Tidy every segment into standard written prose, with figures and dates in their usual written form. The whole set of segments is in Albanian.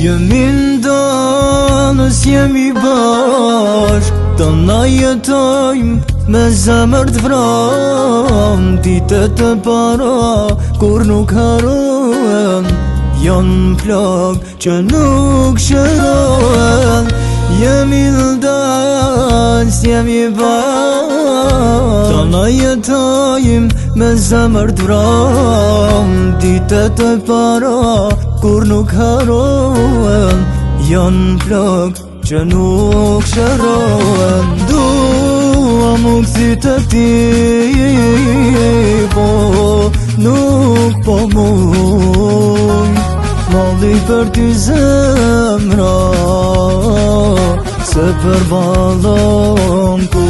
Jemi ndanës, jemi bashk, të na jetojmë me zemër të vram. Ditët e para kur nuk harohen, janë plak që nuk shërohen. Jemi ndanës, jemi bashk, të na jetojmë me zemër të vram. Ditët e para kur nuk harohen, janë plak që nuk shërohen. Dua mu kësi të ti, po nuk po muj. Malli për ty zemra, se për balon ku.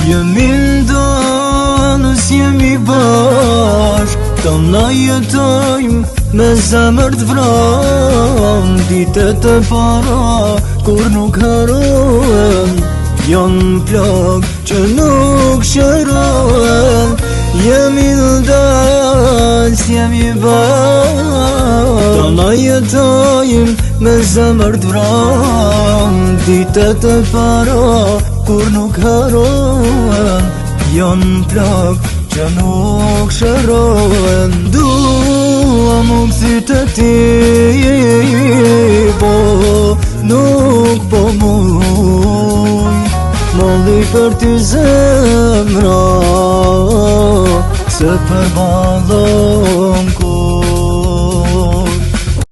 Jemi ndanës, jemi bashk, të na jetojmë me zemër të vram. Ditët e para kur nuk harohen, janë plak që nuk shërohen. Jemi ndanës, jemi bashk, të na jetojmë me zemër të vram. Ditët e para kur nuk harohen, janë plak që nuk shërohen. Dua mu kësi të ti, po nuk po muj. Malli për ty zemra, se për balon